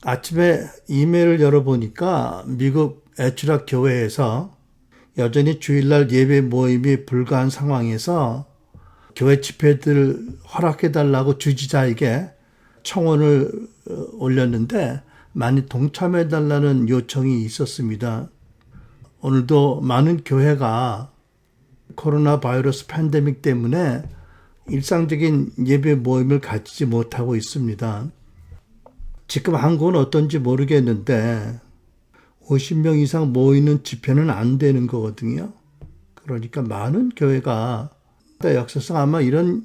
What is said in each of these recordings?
아침에 이메일을 열어보니까 미국 애추락 교회에서 여전히 주일날 예배 모임이 불가한 상황에서 교회 집회들 허락해달라고 주지자에게 청원을 올렸는데 많이 동참해달라는 요청이 있었습니다. 오늘도 많은 교회가 코로나 바이러스 팬데믹 때문에 일상적인 예배 모임을 갖지 못하고 있습니다. 지금 한국은 어떤지 모르겠는데 50명 이상 모이는 집회는 안 되는 거거든요. 그러니까 많은 교회가 역사상 아마 이런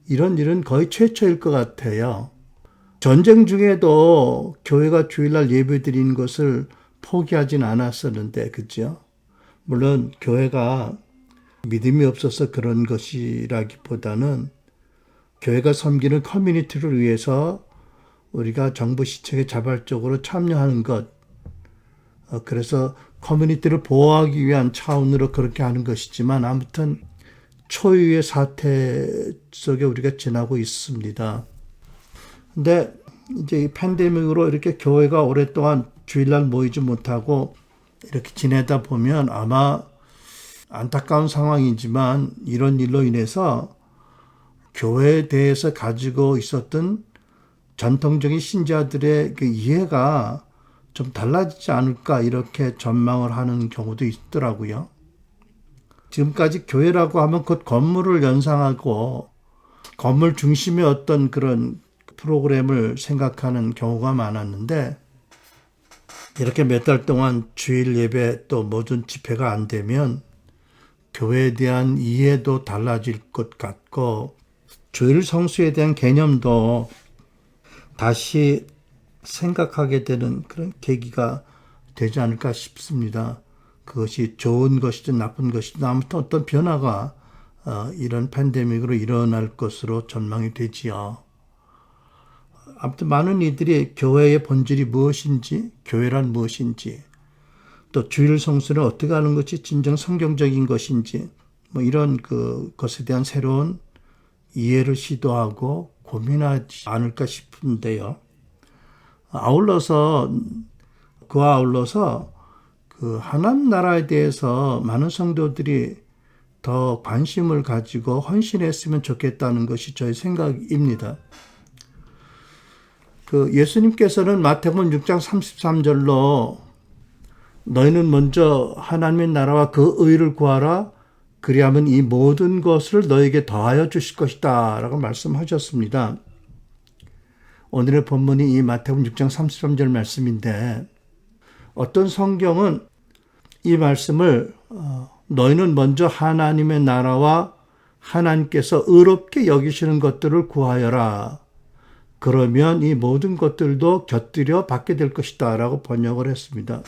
일은 거의 최초일 것 같아요. 전쟁 중에도 교회가 주일날 예배 드리는 것을 포기하진 않았었는데, 그죠? 물론 교회가 믿음이 없어서 그런 것이라기보다는 교회가 섬기는 커뮤니티를 위해서 우리가 정부 시책에 자발적으로 참여하는 것, 그래서 커뮤니티를 보호하기 위한 차원으로 그렇게 하는 것이지만 아무튼 초유의 사태 속에 우리가 지나고 있습니다. 근데 이제 이 팬데믹으로 이렇게 교회가 오랫동안 주일날 모이지 못하고 이렇게 지내다 보면 아마 안타까운 상황이지만 이런 일로 인해서 교회에 대해서 가지고 있었던 전통적인 신자들의 그 이해가 좀 달라지지 않을까 이렇게 전망을 하는 경우도 있더라고요. 지금까지 교회라고 하면 곧 건물을 연상하고 건물 중심의 어떤 그런 프로그램을 생각하는 경우가 많았는데 이렇게 몇 달 동안 주일 예배 또 모든 집회가 안 되면 교회에 대한 이해도 달라질 것 같고 주일 성수에 대한 개념도 다시 생각하게 되는 그런 계기가 되지 않을까 싶습니다. 그것이 좋은 것이든 나쁜 것이든 아무튼 어떤 변화가 이런 팬데믹으로 일어날 것으로 전망이 되지요. 아무튼 많은 이들이 교회의 본질이 무엇인지, 교회란 무엇인지, 또 주일 성수는 어떻게 하는 것이 진정 성경적인 것인지, 뭐 이런 것에 대한 새로운 이해를 시도하고 고민하지 않을까 싶은데요. 그와 아울러서 하나님 나라에 대해서 많은 성도들이 더 관심을 가지고 헌신했으면 좋겠다는 것이 저의 생각입니다. 예수님께서는 마태복음 6장 33절로 너희는 먼저 하나님의 나라와 그 의를 구하라 그리하면 이 모든 것을 너에게 더하여 주실 것이다 라고 말씀하셨습니다. 오늘의 본문이 이 마태복음 6장 33절 말씀인데 어떤 성경은 이 말씀을 너희는 먼저 하나님의 나라와 하나님께서 의롭게 여기시는 것들을 구하여라. 그러면 이 모든 것들도 곁들여 받게 될 것이다 라고 번역을 했습니다.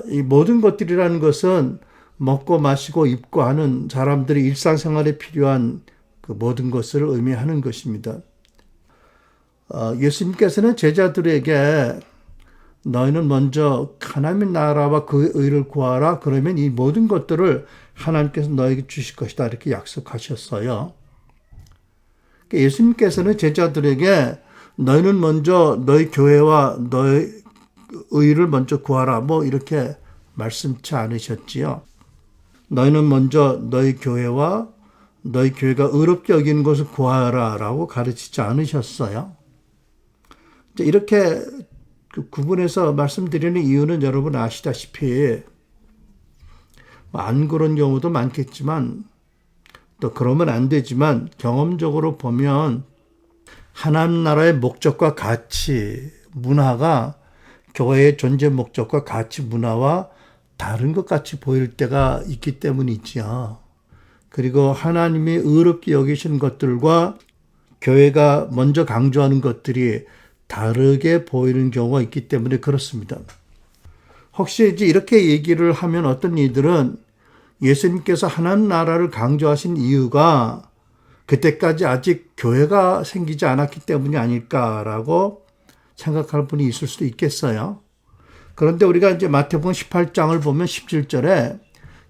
이 모든 것들이라는 것은 먹고 마시고 입고 하는 사람들의 일상생활에 필요한 그 모든 것을 의미하는 것입니다. 예수님께서는 제자들에게 너희는 먼저 하나님의 나라와 그 의를 구하라. 그러면 이 모든 것들을 하나님께서 너에게 주실 것이다. 이렇게 약속하셨어요. 예수님께서는 제자들에게 너희는 먼저 너희 교회와 너희 의를 먼저 구하라. 뭐 이렇게 말씀치 않으셨지요. 너희는 먼저 너희 교회와 너희 교회가 의롭게 여기는 것을 구하라 라고 가르치지 않으셨어요. 이렇게 구분해서 말씀드리는 이유는 여러분 아시다시피 안 그런 경우도 많겠지만 또 그러면 안 되지만 경험적으로 보면 하나님 나라의 목적과 가치, 문화가 교회의 존재 목적과 가치, 문화와 다른 것 같이 보일 때가 있기 때문이지요. 그리고 하나님이 의롭게 여기신 것들과 교회가 먼저 강조하는 것들이 다르게 보이는 경우가 있기 때문에 그렇습니다. 혹시 이제 이렇게 얘기를 하면 어떤 이들은 예수님께서 하나님 나라를 강조하신 이유가 그때까지 아직 교회가 생기지 않았기 때문이 아닐까라고 생각할 분이 있을 수도 있겠어요. 그런데 우리가 이제 마태복음 18장을 보면 17절에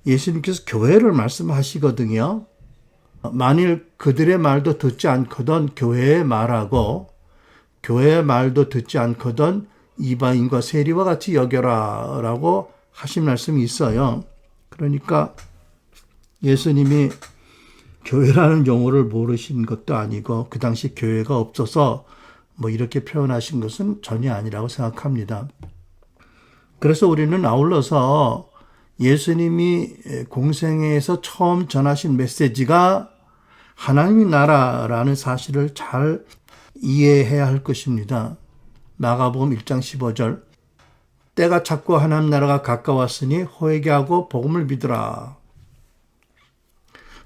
예수님께서 교회를 말씀하시거든요. 만일 그들의 말도 듣지 않거든 교회에 말하고 교회의 말도 듣지 않거든 이방인과 세리와 같이 여겨라 라고 하신 말씀이 있어요. 그러니까 예수님이 교회라는 용어를 모르신 것도 아니고 그 당시 교회가 없어서 뭐 이렇게 표현하신 것은 전혀 아니라고 생각합니다. 그래서 우리는 아울러서 예수님이 공생애에서 처음 전하신 메시지가 하나님의 나라라는 사실을 잘 이해해야 할 것입니다. 마가복음 1장 15절 때가 찼고 하나님 나라가 가까웠으니 회개하고 복음을 믿으라.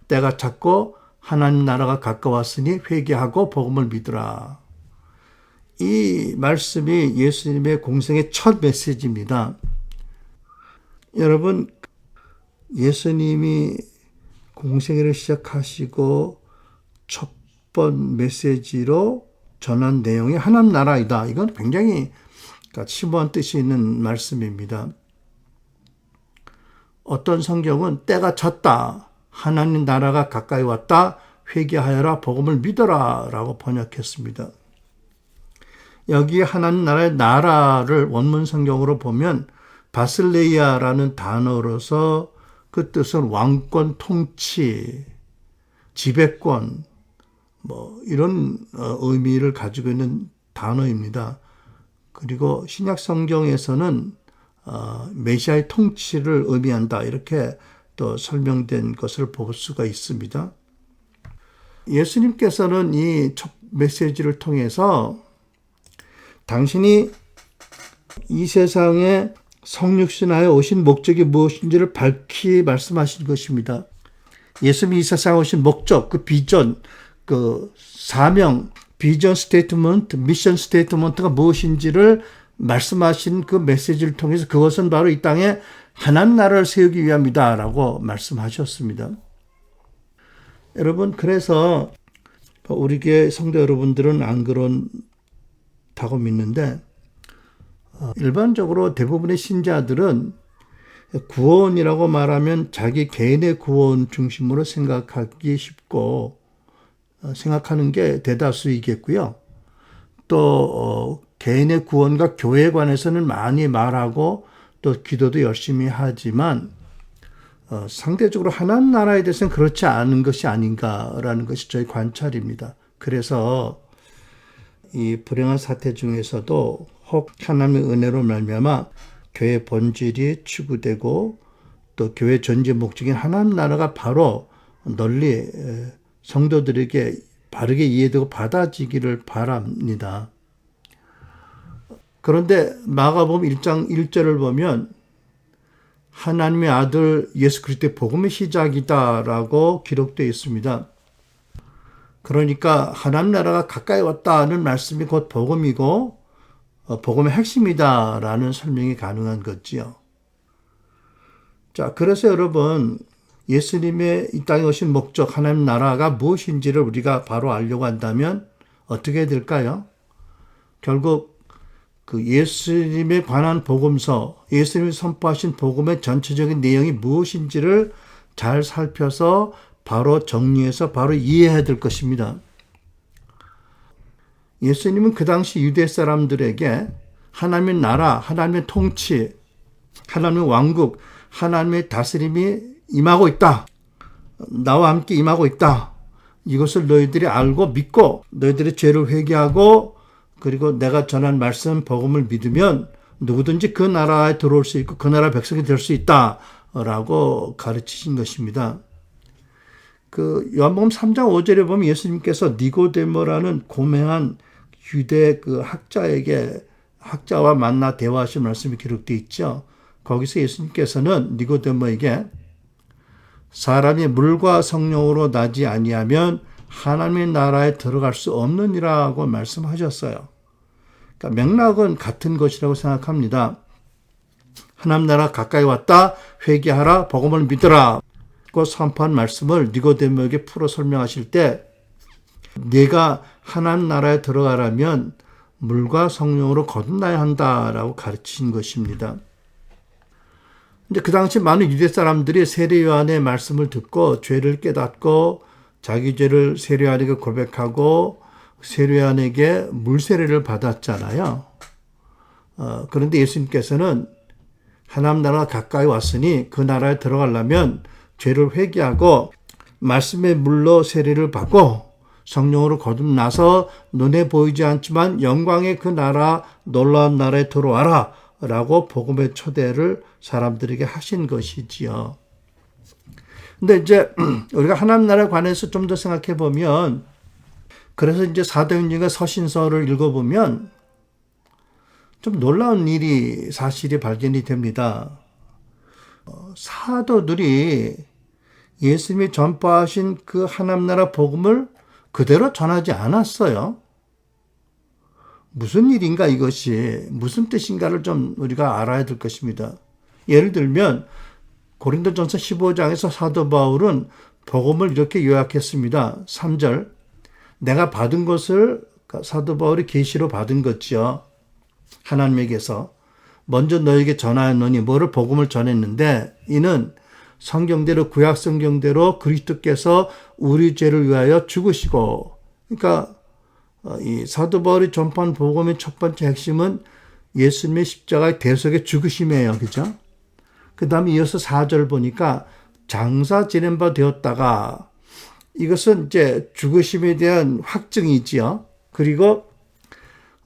때가 찼고 하나님 나라가 가까웠으니 회개하고 복음을 믿으라. 이 말씀이 예수님의 공생의 첫 메시지입니다. 여러분, 예수님이 공생애를 시작하시고 첫 번 메시지로 전한 내용이 하나님 나라이다. 이건 굉장히 심오한 뜻이 있는 말씀입니다. 어떤 성경은 때가 찼다. 하나님 나라가 가까이 왔다. 회개하여라. 복음을 믿어라. 라고 번역했습니다. 여기 하나님 나라의 나라를 원문 성경으로 보면 바슬레이아라는 단어로서 그 뜻은 왕권, 통치, 지배권, 이런 의미를 가지고 있는 단어입니다. 그리고 신약 성경에서는 메시아의 통치를 의미한다. 이렇게 또 설명된 것을 볼 수가 있습니다. 예수님께서는 이 첫 메시지를 통해서 당신이 이 세상에 성육신하여 오신 목적이 무엇인지를 밝히 말씀하신 것입니다. 예수님이 이 세상에 오신 목적, 그 비전, 그 사명, 비전 스테이트먼트, 미션 스테이트먼트가 무엇인지를 말씀하신 그 메시지를 통해서 그것은 바로 이 땅에 하나님 나라를 세우기 위함이다 라고 말씀하셨습니다. 여러분, 그래서 우리 교회 성도 여러분들은 안 그렇다고 믿는데 일반적으로 대부분의 신자들은 구원이라고 말하면 자기 개인의 구원 중심으로 생각하기 쉽고 생각하는 게 대다수이겠고요. 또 개인의 구원과 교회에 관해서는 많이 말하고 또 기도도 열심히 하지만 상대적으로 하나님 나라에 대해서는 그렇지 않은 것이 아닌가라는 것이 저의 관찰입니다. 그래서 이 불행한 사태 중에서도 혹 하나님의 은혜로 말미암아 교회 본질이 추구되고 또 교회 전제 목적인 하나님 나라가 바로 널리 성도들에게 바르게 이해되고 받아지기를 바랍니다. 그런데 마가복음 1장 1절을 보면 하나님의 아들 예수 그리스도의 복음의 시작이다라고 기록되어 있습니다. 그러니까 하나님 나라가 가까이 왔다는 말씀이 곧 복음이고 복음의 핵심이다라는 설명이 가능한 거지요. 자, 그래서 여러분 예수님의 이 땅에 오신 목적 하나님 나라가 무엇인지를 우리가 바로 알려고 한다면 어떻게 될까요? 결국 그 예수님에 관한 복음서, 예수님이 선포하신 복음의 전체적인 내용이 무엇인지를 잘 살펴서 바로 정리해서 바로 이해해야 될 것입니다. 예수님은 그 당시 유대 사람들에게 하나님의 나라, 하나님의 통치, 하나님의 왕국, 하나님의 다스림이 임하고 있다. 나와 함께 임하고 있다. 이것을 너희들이 알고 믿고 너희들의 죄를 회개하고 그리고 내가 전한 말씀, 복음을 믿으면 누구든지 그 나라에 들어올 수 있고 그 나라 백성이 될 수 있다라고 가르치신 것입니다. 그 요한복음 3장 5절에 보면 예수님께서 니고데모라는 고명한 유대 그 학자와 만나 대화하신 말씀이 기록되어 있죠. 거기서 예수님께서는 니고데모에게 사람이 물과 성령으로 나지 아니하면 하나님의 나라에 들어갈 수 없느니라고 말씀하셨어요. 그러니까 맥락은 같은 것이라고 생각합니다. 하나님 나라 가까이 왔다. 회개하라. 복음을 믿으라. 그 선포한 말씀을 니고데모에게 풀어 설명하실 때 네가 하나님 나라에 들어가려면 물과 성령으로 거듭나야 한다라고 가르친 것입니다. 근데 그 당시 많은 유대 사람들이 세례 요한의 말씀을 듣고 죄를 깨닫고 자기 죄를 세례 요한에게 고백하고 세례요한에게 물세례를 받았잖아요. 그런데 예수님께서는 하나님 나라가 가까이 왔으니 그 나라에 들어가려면 죄를 회개하고 말씀의 물로 세례를 받고 성령으로 거듭나서 눈에 보이지 않지만 영광의 그 나라, 놀라운 나라에 들어와라 라고 복음의 초대를 사람들에게 하신 것이지요. 근데 이제 우리가 하나님 나라에 관해서 좀 더 생각해 보면, 그래서 이제 사도행전과 서신서를 읽어보면 좀 놀라운 사실이 발견이 됩니다. 사도들이 예수님이 전파하신 그 하나님 나라 복음을 그대로 전하지 않았어요. 무슨 일인가, 이것이 무슨 뜻인가를 좀 우리가 알아야 될 것입니다. 예를 들면 고린도전서 15장에서 사도 바울은 복음을 이렇게 요약했습니다. 3절, 내가 받은 것을, 사도 바울이 계시로 받은 것이요, 하나님에게서 먼저 너에게 전하였노니, 뭐를 복음을 전했는데, 이는 성경대로, 구약 성경대로 그리스도께서 우리 죄를 위하여 죽으시고, 그러니까 이 사도 바울이 전파한 복음의 첫 번째 핵심은 예수님의 십자가의 대속의 죽으심이에요. 그죠? 그 다음에 이어서 4절 보니까 장사 지낸 바 되었다가, 이것은 이제 죽으심에 대한 확증이지요. 그리고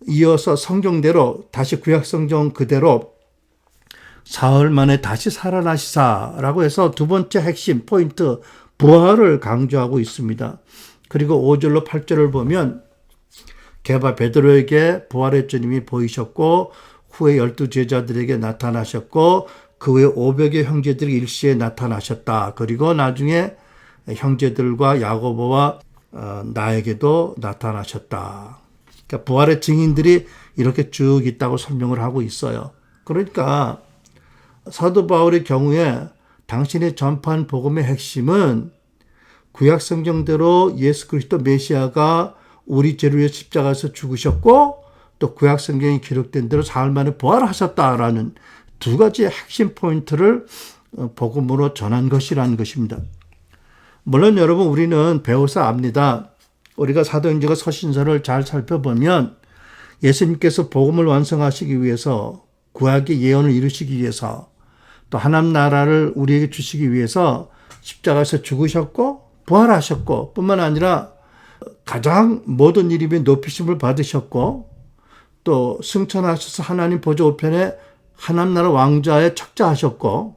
이어서 성경대로, 다시 구약 성경 그대로 사흘 만에 다시 살아나시사라고 해서 두 번째 핵심 포인트, 부활을 강조하고 있습니다. 그리고 5절로 8절을 보면 게바 베드로에게 부활의 주님이 보이셨고, 후에 12 제자들에게 나타나셨고, 그 후에 500의 형제들이 일시에 나타나셨다. 그리고 나중에 형제들과 야고보와 나에게도 나타나셨다. 그러니까 부활의 증인들이 이렇게 쭉 있다고 설명을 하고 있어요. 그러니까 사도 바울의 경우에 당신의 전파한 복음의 핵심은 구약 성경대로 예수 그리스도 메시아가 우리 죄를 위해 십자가에서 죽으셨고, 또 구약 성경이 기록된 대로 사흘 만에 부활하셨다라는 두 가지의 핵심 포인트를 복음으로 전한 것이라는 것입니다. 물론 여러분, 우리는 배워서 압니다. 우리가 사도행전과 서신서를 잘 살펴보면 예수님께서 복음을 완성하시기 위해서, 구약의 예언을 이루시기 위해서, 또 하나님 나라를 우리에게 주시기 위해서 십자가에서 죽으셨고 부활하셨고, 뿐만 아니라 가장 모든 이름의 높이심을 받으셨고, 또 승천하셔서 하나님 보좌 우편에 하나님 나라 왕좌에 착자하셨고,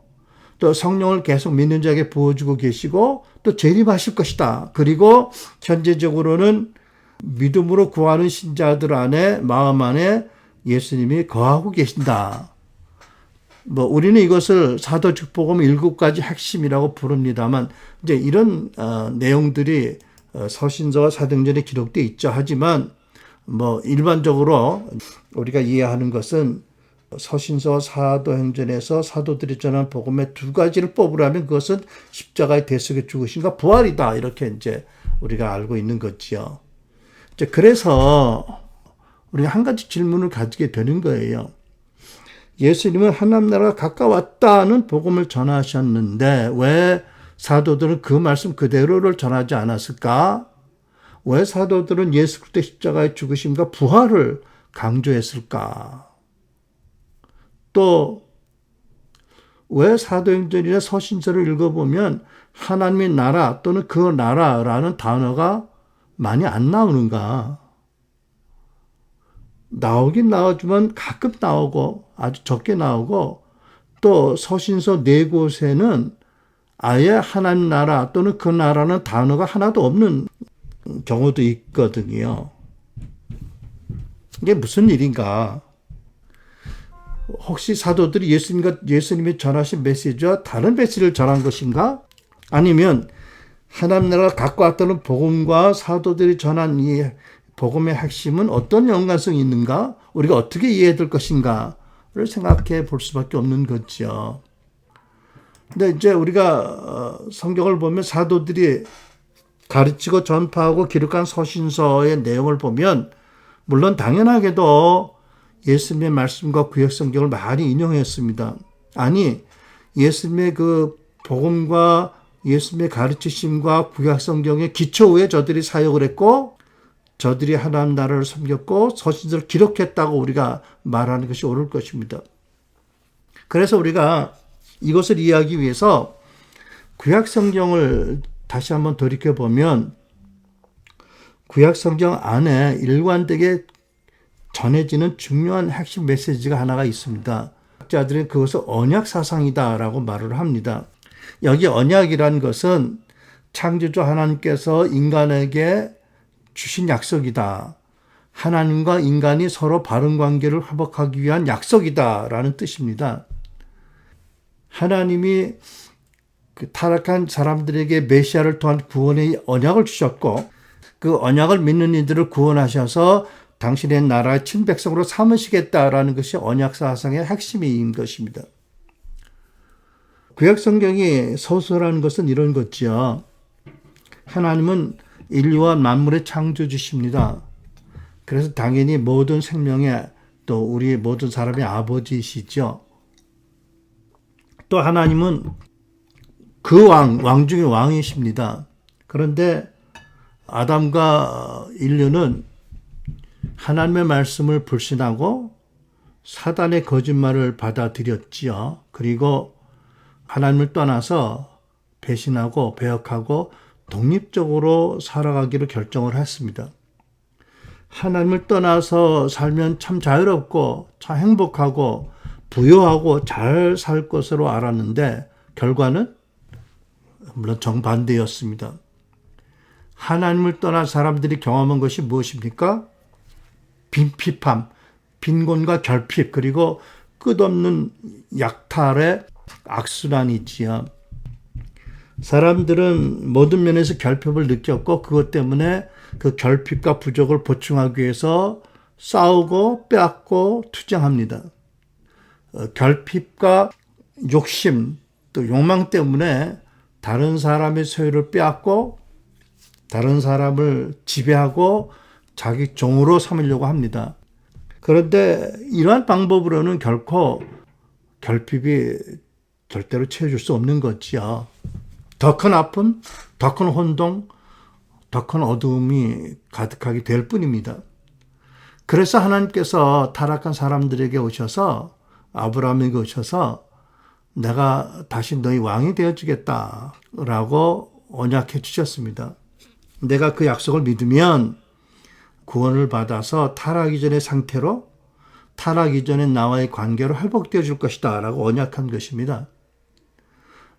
또 성령을 계속 믿는 자에게 부어주고 계시고, 또 재림하실 것이다. 그리고 현재적으로는 믿음으로 구하는 신자들 안에, 마음 안에 예수님이 거하고 계신다. 우리는 이것을 사도직 복음 7가지 핵심이라고 부릅니다만, 이제 이런 내용들이 서신서와 사도행전에 기록되어 있죠. 하지만 일반적으로 우리가 이해하는 것은 서신서와 사도행전에서 사도들이 전한 복음의 두 가지를 뽑으라면 그것은 십자가의 대속의 죽으심과 부활이다. 이렇게 이제 우리가 알고 있는 거지요. 이제 그래서 우리가 한 가지 질문을 가지게 되는 거예요. 예수님은 하나님 나라가 가까웠다는 복음을 전하셨는데 왜 사도들은 그 말씀 그대로를 전하지 않았을까? 왜 사도들은 예수 그리스도의 십자가의 죽으심과 부활을 강조했을까? 또 왜 사도행전이나 서신서를 읽어보면 하나님의 나라 또는 그 나라라는 단어가 많이 안 나오는가? 나오긴 나오지만 가끔 나오고 아주 적게 나오고, 또 서신서 4곳에는 아예 하나님 나라 또는 그 나라는 단어가 하나도 없는 경우도 있거든요. 이게 무슨 일인가? 혹시 사도들이 예수님이 전하신 메시지와 다른 메시지를 전한 것인가? 아니면 하나님 나라가 갖고 왔다는 복음과 사도들이 전한 이 복음의 핵심은 어떤 연관성이 있는가? 우리가 어떻게 이해해야 될 것인가를 생각해 볼 수밖에 없는 거죠. 근데 이제 우리가 성경을 보면 사도들이 가르치고 전파하고 기록한 서신서의 내용을 보면, 물론 당연하게도 예수님의 말씀과 구약 성경을 많이 인용했습니다. 아니, 예수님의 그 복음과 예수님의 가르치심과 구약 성경의 기초 위에 저들이 사역을 했고, 저들이 하나님 나라를 섬겼고 서신서를 기록했다고 우리가 말하는 것이 옳을 것입니다. 그래서 우리가 이것을 이해하기 위해서 구약 성경을 다시 한번 돌이켜보면 구약 성경 안에 일관되게 전해지는 중요한 핵심 메시지가 하나가 있습니다. 학자들은 그것을 언약 사상이다라고 말을 합니다. 여기 언약이란 것은 창조주 하나님께서 인간에게 주신 약속이다. 하나님과 인간이 서로 바른 관계를 회복하기 위한 약속이다라는 뜻입니다. 하나님이 그 타락한 사람들에게 메시아를 통한 구원의 언약을 주셨고 그 언약을 믿는 이들을 구원하셔서 당신의 나라의 친백성으로 삼으시겠다라는 것이 언약 사상의 핵심인 것입니다. 구약 성경이 서술하는 것은 이런 거지요. 하나님은 인류와 만물의 창조주십니다. 그래서 당연히 모든 생명의 또 우리 모든 사람의 아버지이시죠. 또 하나님은 그 왕 중의 왕이십니다. 그런데 아담과 인류는 하나님의 말씀을 불신하고 사단의 거짓말을 받아들였지요. 그리고 하나님을 떠나서 배신하고 배역하고 독립적으로 살아가기로 결정을 했습니다. 하나님을 떠나서 살면 참 자유롭고 참 행복하고 부유하고 잘 살 것으로 알았는데 결과는 물론 정반대였습니다. 하나님을 떠난 사람들이 경험한 것이 무엇입니까? 빈핍함, 빈곤과 결핍, 그리고 끝없는 약탈의 악순환이지요. 사람들은 모든 면에서 결핍을 느꼈고 그것 때문에 그 결핍과 부족을 보충하기 위해서 싸우고 빼앗고 투쟁합니다. 결핍과 욕심, 또 욕망 때문에 다른 사람의 소유를 빼앗고 다른 사람을 지배하고 자기 종으로 삼으려고 합니다. 그런데 이러한 방법으로는 결코 결핍이 절대로 채워줄 수 없는 거지요. 더 큰 아픔, 더 큰 혼동, 더 큰 어두움이 가득하게 될 뿐입니다. 그래서 하나님께서 타락한 사람들에게 오셔서 아브라함에게 오셔서 내가 다시 너희 왕이 되어주겠다라고 언약해 주셨습니다. 내가 그 약속을 믿으면 구원을 받아서 타락 이전의 상태로 타락 이전의 나와의 관계로 회복되어 줄 것이다 라고 언약한 것입니다.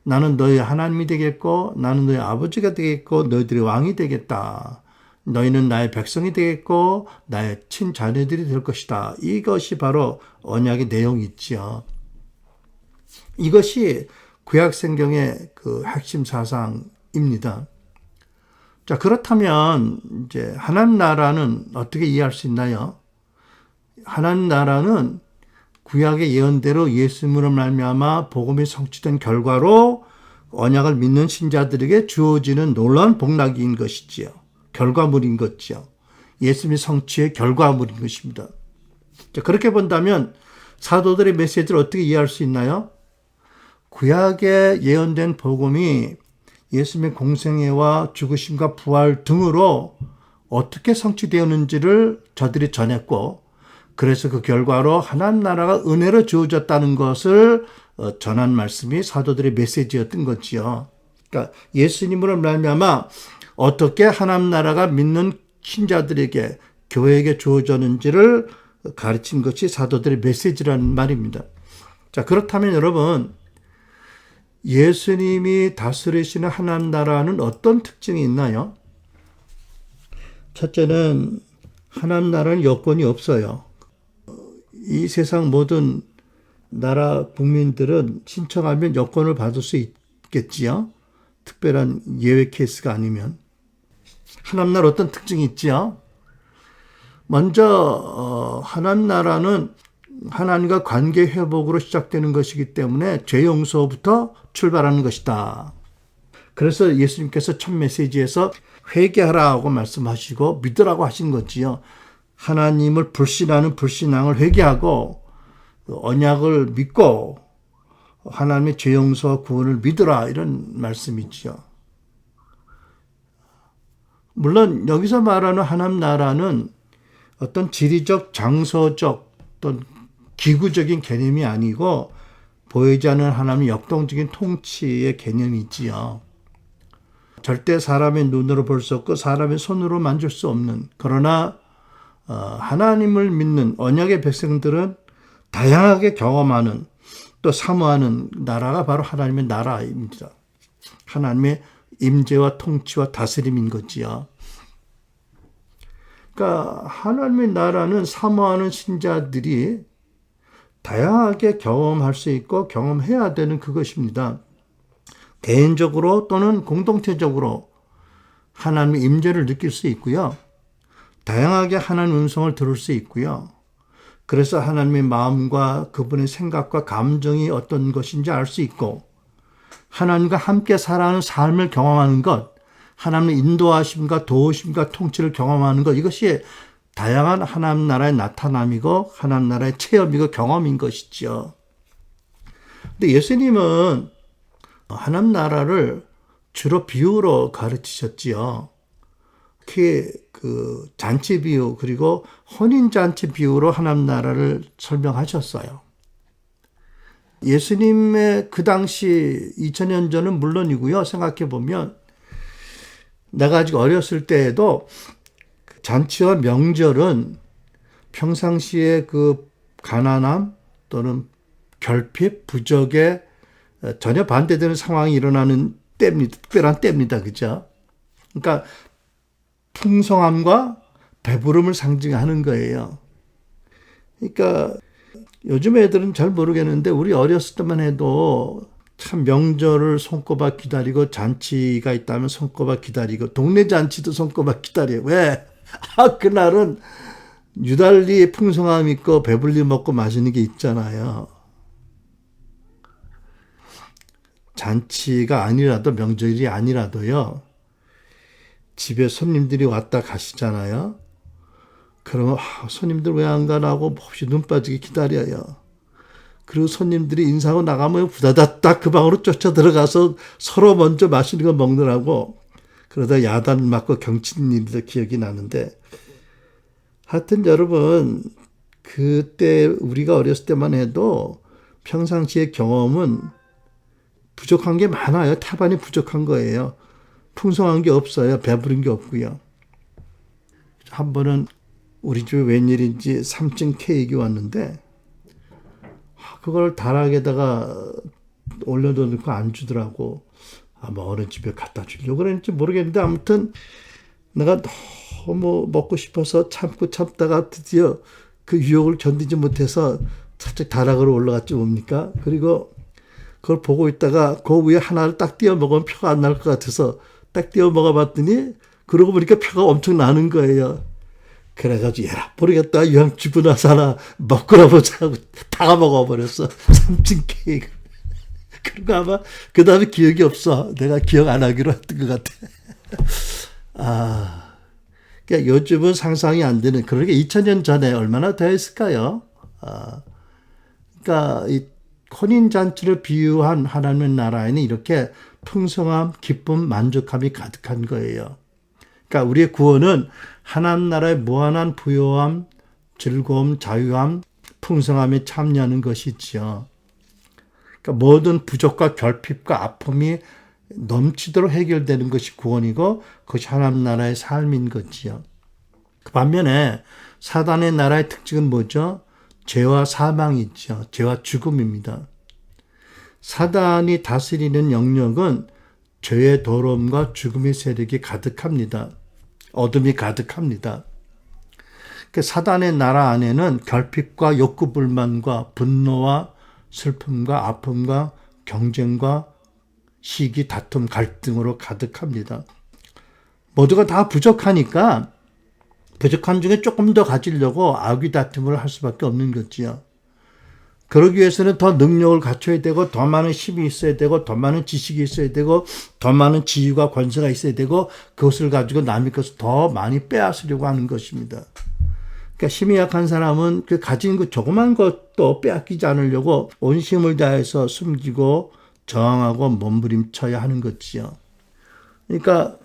나는 너희 하나님이 되겠고 나는 너희 아버지가 되겠고 너희들의 왕이 되겠다. 너희는 나의 백성이 되겠고 나의 친자녀들이 될 것이다. 이것이 바로 언약의 내용이지요. 이것이 구약 성경의 그 핵심 사상입니다. 자, 그렇다면 이제 하나님 나라는 어떻게 이해할 수 있나요? 하나님 나라는 구약의 예언대로 예수님으로 말미암아 복음이 성취된 결과로 언약을 믿는 신자들에게 주어지는 놀라운 복락인 것이지요. 결과물인 것이죠. 예수님의 성취의 결과물인 것입니다. 자, 그렇게 본다면 사도들의 메시지를 어떻게 이해할 수 있나요? 구약에 예언된 복음이 예수님의 공생애와 죽으심과 부활 등으로 어떻게 성취되었는지를 저들이 전했고 그래서 그 결과로 하나님 나라가 은혜로 주어졌다는 것을 전한 말씀이 사도들의 메시지였던 거지요. 그러니까 예수님으로 말미암아 어떻게 하나님 나라가 믿는 신자들에게 교회에게 주어졌는지를 가르친 것이 사도들의 메시지라는 말입니다. 자, 그렇다면 여러분 예수님이 다스리시는 하나님 나라는 어떤 특징이 있나요? 첫째는 하나님 나라는 여건이 없어요. 이 세상 모든 나라 국민들은 신청하면 여권을 받을 수 있겠지요. 특별한 예외 케이스가 아니면. 하나님 나라 어떤 특징이 있지요? 먼저 하나님 나라는 하나님과 관계 회복으로 시작되는 것이기 때문에 죄 용서부터 출발하는 것이다. 그래서 예수님께서 첫 메시지에서 회개하라고 말씀하시고 믿으라고 하신 거지요. 하나님을 불신하는 불신앙을 회개하고 언약을 믿고 하나님의 죄 용서와 구원을 믿으라 이런 말씀이지요. 물론 여기서 말하는 하나님 나라는 어떤 지리적, 장소적, 또는 기구적인 개념이 아니고 보이지 않는 하나님의 역동적인 통치의 개념이지요. 절대 사람의 눈으로 볼 수 없고 사람의 손으로 만질 수 없는, 그러나 하나님을 믿는 언약의 백성들은 다양하게 경험하는 또 사모하는 나라가 바로 하나님의 나라입니다. 하나님의 임재와 통치와 다스림인 거지요. 그러니까 하나님의 나라는 사모하는 신자들이 다양하게 경험할 수 있고 경험해야 되는 그것입니다. 개인적으로 또는 공동체적으로 하나님의 임재를 느낄 수 있고요. 다양하게 하나님의 음성을 들을 수 있고요. 그래서 하나님의 마음과 그분의 생각과 감정이 어떤 것인지 알 수 있고, 하나님과 함께 살아가는 삶을 경험하는 것, 하나님의 인도하심과 도우심과 통치를 경험하는 것, 이것이 다양한 하나님 나라의 나타남이고 하나님 나라의 체험이고 경험인 것이죠. 근데 예수님은 하나님 나라를 주로 비유로 가르치셨지요. 특히 그 잔치 비유 그리고 혼인 잔치 비유로 하나님 나라를 설명하셨어요. 예수님의 그 당시 2000년 전은 물론이고요. 생각해 보면 내가 아직 어렸을 때에도 잔치와 명절은 평상시에 그 가난함 또는 결핍, 부족에 전혀 반대되는 상황이 일어나는 때입니다. 특별한 때입니다. 그죠? 그러니까 풍성함과 배부름을 상징하는 거예요. 그러니까 요즘 애들은 잘 모르겠는데 우리 어렸을 때만 해도 참 명절을 손꼽아 기다리고 잔치가 있다면 손꼽아 기다리고 동네 잔치도 손꼽아 기다려요. 왜? 그날은 유달리 풍성함 있고 배불리 먹고 마시는 게 있잖아요. 잔치가 아니라도 명절이 아니라도요. 집에 손님들이 왔다 가시잖아요. 그러면 손님들 왜 안 가나고 몹시 눈 빠지게 기다려요. 그리고 손님들이 인사하고 나가면 부다다닥 그 방으로 쫓아 들어가서 서로 먼저 맛있는 거 먹느라고 그러다 야단 맞고 경치는 일도 기억이 나는데, 하여튼 여러분 그때 우리가 어렸을 때만 해도 평상시의 경험은 부족한 게 많아요. 태반이 부족한 거예요. 풍성한 게 없어요. 배부른 게 없고요. 한 번은 우리 집에 웬일인지 3층 케이크 왔는데 그걸 다락에다가 올려놓고 안 주더라고. 아마 어느 집에 갖다 주려고 그랬는지 모르겠는데 아무튼 내가 너무 먹고 싶어서 참다가 드디어 그 유혹을 견디지 못해서 살짝 다락으로 올라갔지 뭡니까? 그리고 그걸 보고 있다가 그 위에 하나를 딱 띄워 먹으면 표가 안 날 것 같아서 딱 띄워 먹어봤더니 그러고 보니까 표가 엄청 나는 거예요. 그래가지고 얘라 모르겠다. 이왕 주고 나서 하나 먹으라 보자 하고 다 먹어버렸어. 3층 케이크. 그리고 아마 그 다음에 기억이 없어. 내가 기억 안 하기로 했던 것 같아. 그러니까 요즘은 상상이 안 되는, 그러게 2000년 전에 얼마나 되었을까요? 그러니까 이 혼인잔치를 비유한 하나님의 나라에는 이렇게 풍성함, 기쁨, 만족함이 가득한 거예요. 그러니까 우리의 구원은 하나님 나라의 무한한 부요함, 즐거움, 자유함, 풍성함에 참여하는 것이지요. 그러니까 모든 부족과 결핍과 아픔이 넘치도록 해결되는 것이 구원이고 그것이 하나님 나라의 삶인 거지요. 그 반면에 사단의 나라의 특징은 뭐죠? 죄와 사망이죠. 죄와 죽음입니다. 사단이 다스리는 영역은 죄의 더러움과 죽음의 세력이 가득합니다. 어둠이 가득합니다. 그 사단의 나라 안에는 결핍과 욕구 불만과 분노와 슬픔과 아픔과 경쟁과 시기, 다툼, 갈등으로 가득합니다. 모두가 다 부족하니까 부족한 중에 조금 더 가지려고 악의 다툼을 할 수밖에 없는 거지요. 그러기 위해서는 더 능력을 갖춰야 되고 더 많은 힘이 있어야 되고 더 많은 지식이 있어야 되고 더 많은 지위와 권세가 있어야 되고 그것을 가지고 남의 것을 더 많이 빼앗으려고 하는 것입니다. 그러니까 힘이 약한 사람은 그 가진 그 조그만 것도 빼앗기지 않으려고 온 힘을 다해서 숨기고 저항하고 몸부림쳐야 하는 거지요. 그러니까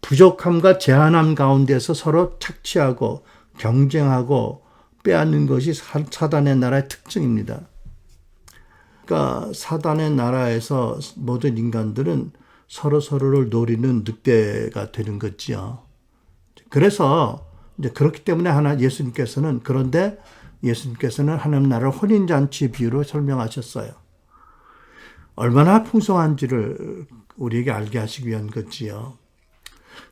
부족함과 제한함 가운데서 서로 착취하고 경쟁하고 빼앗는 것이 사단의 나라의 특징입니다. 그러니까 사단의 나라에서 모든 인간들은 서로를 노리는 늑대가 되는 거지요. 그래서 이제 그렇기 때문에 예수님께서는 하나님 나라를 혼인잔치 비유로 설명하셨어요. 얼마나 풍성한지를 우리에게 알게 하시기 위한 거지요.